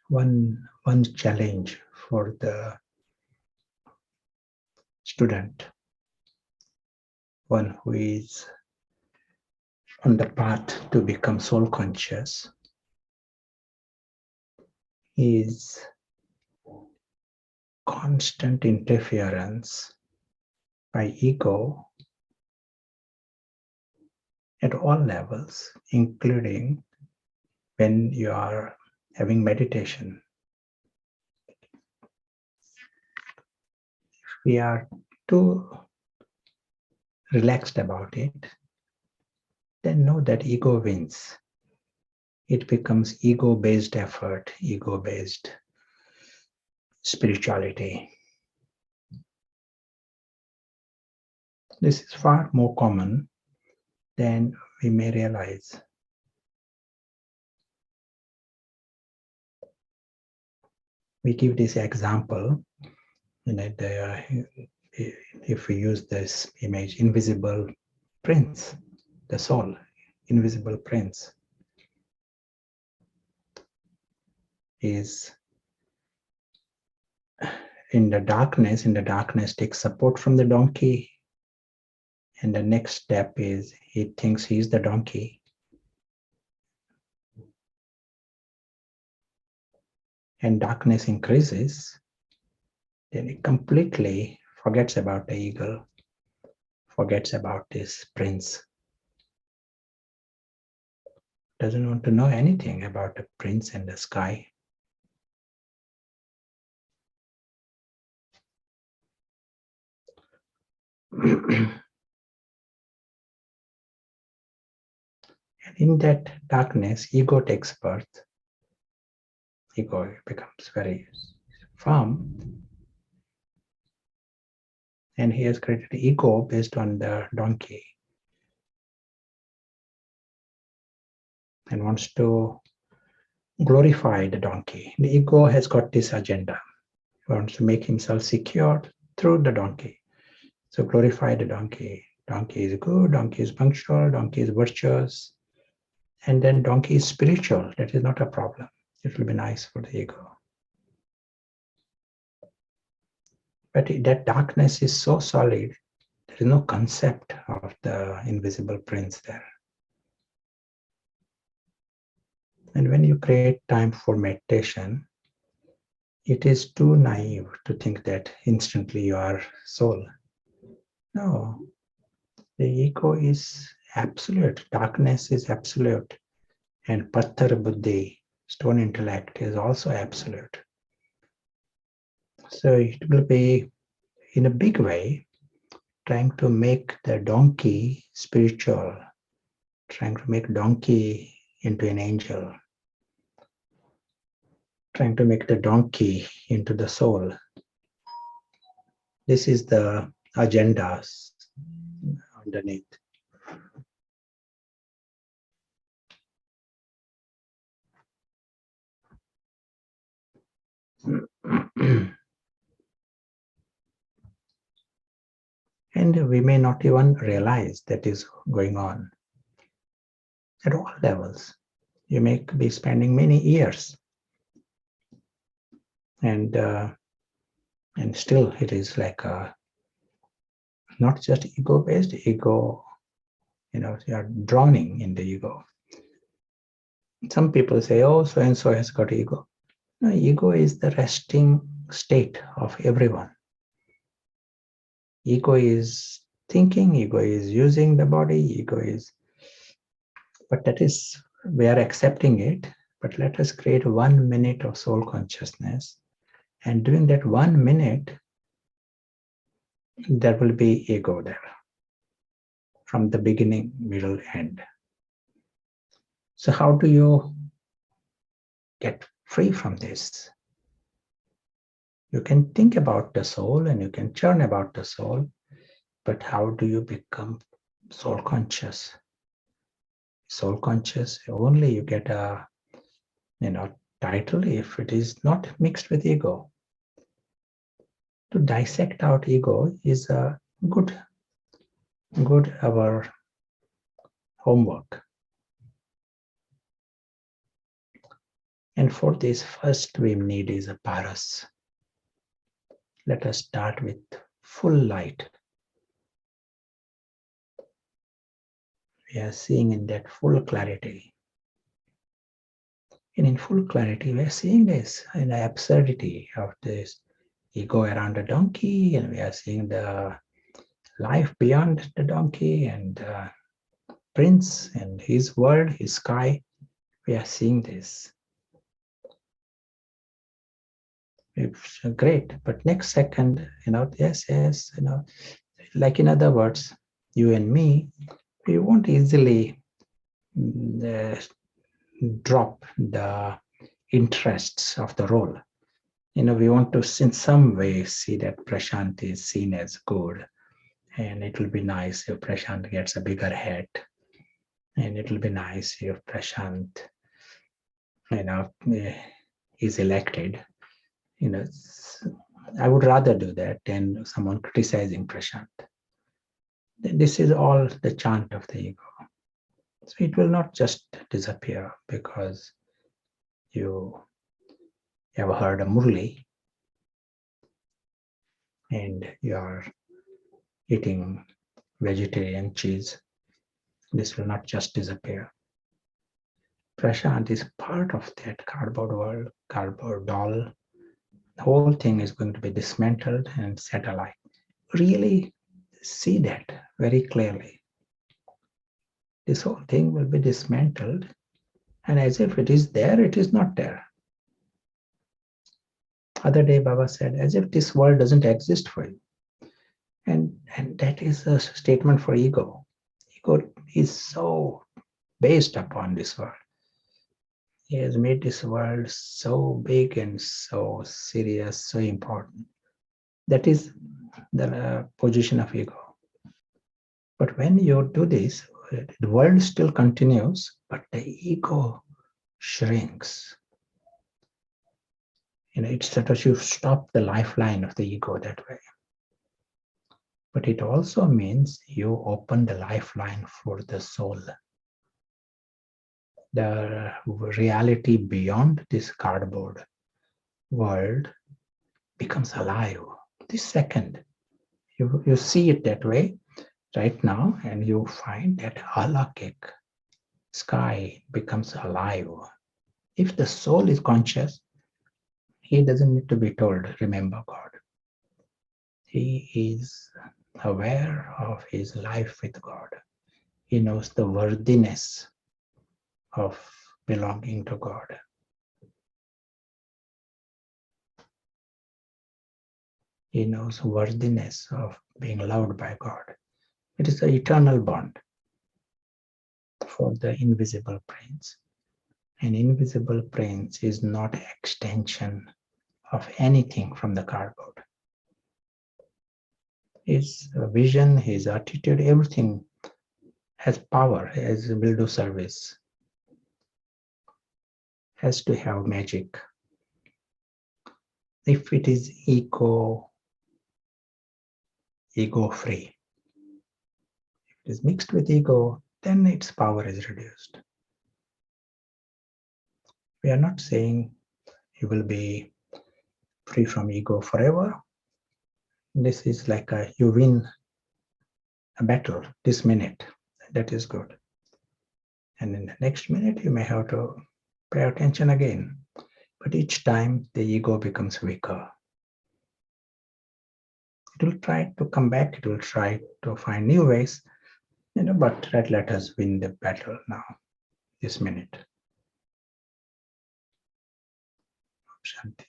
one challenge for the student, one who is on the path to become soul conscious, is constant interference by ego at all levels, including when you are having meditation. If we are too relaxed about it, then know that ego wins. It becomes ego-based effort, ego-based spirituality. This is far more common than we may realize. We give this example, if we use this image, invisible prince, the soul, invisible prince is in the darkness takes support from the donkey, and the next step is he thinks he's the donkey. And darkness increases, then he completely forgets about the eagle, forgets about this prince. Doesn't want to know anything about the prince and the sky. And in that darkness, ego takes birth. Ego becomes very firm. And he has created ego based on the donkey. And wants to glorify the donkey. The ego has got this agenda. He wants to make himself secure through the donkey. So glorify the donkey. Donkey is good, donkey is punctual, donkey is virtuous. And then donkey is spiritual. That is not a problem. It will be nice for the ego. But that darkness is so solid, there is no concept of the invisible prince there. And when you create time for meditation, it is too naive to think that instantly you are soul. No, the ego is absolute, darkness is absolute, and patthar buddhi, stone intellect, is also absolute. So it will be, in a big way, trying to make the donkey spiritual, trying to make donkey into an angel, trying to make the donkey into the soul. This is the agendas underneath. And we may not even realize that is going on at all levels. You may be spending many years, and still it is like not just ego-based, ego, you are drowning in the ego. Some people say, oh, so-and-so has got ego. No, ego is the resting state of everyone. Ego is thinking, ego is using the body, ego is, but that is, we are accepting it, but let us create 1 minute of soul consciousness. And during that 1 minute, there will be ego there, from the beginning, middle, end. So how do you get free from this? You can think about the soul and you can churn about the soul, but how do you become soul conscious? Soul conscious, only you get a title if it is not mixed with ego. To dissect out ego is a good our homework. And for this, first we need is a paras. Let us start with full light. We are seeing in that full clarity. And in full clarity, we are seeing this in the absurdity of this ego around a donkey, and we are seeing the life beyond the donkey and the prince and his world, his sky. We are seeing this. It's great, but next second, yes, like in other words, you and me, we won't easily drop the interests of the role. We want to, in some way, see that Prashant is seen as good, and it will be nice if Prashant gets a bigger head, and it will be nice if Prashant, is elected. I would rather do that than someone criticizing Prashant. This is all the chant of the ego. So it will not just disappear because you have heard a Murli and you are eating vegetarian cheese. This will not just disappear. Prashant is part of that cardboard world, cardboard doll. The whole thing is going to be dismantled and set alight. Really see that very clearly. This whole thing will be dismantled, and as if it is there, it is not there. Other day, Baba said, as if this world doesn't exist for you. And that is a statement for ego. Ego is so based upon this world. He has made this world so big and so serious, so important. That is the position of ego. But when you do this, the world still continues, but the ego shrinks. It's sort of you stop the lifeline of the ego that way. But it also means you open the lifeline for the soul. The reality beyond this cardboard world becomes alive. This second, you see it that way right now, and you find that alakik sky becomes alive. If the soul is conscious, he doesn't need to be told, remember God. He is aware of his life with God. He knows the worthiness of belonging to God. He knows worthiness of being loved by God. It is an eternal bond for the invisible prince. An invisible prince is not an extension of anything from the cardboard. His vision, his attitude, everything has power, will do service, has to have magic. If it is ego-free, if it is mixed with ego, then its power is reduced. We are not saying you will be free from ego forever. This is like you win a battle this minute. That is good. And in the next minute, you may have to pay attention again. But each time, the ego becomes weaker. It will try to come back. It will try to find new ways. But let us win the battle now, this minute. Shanti.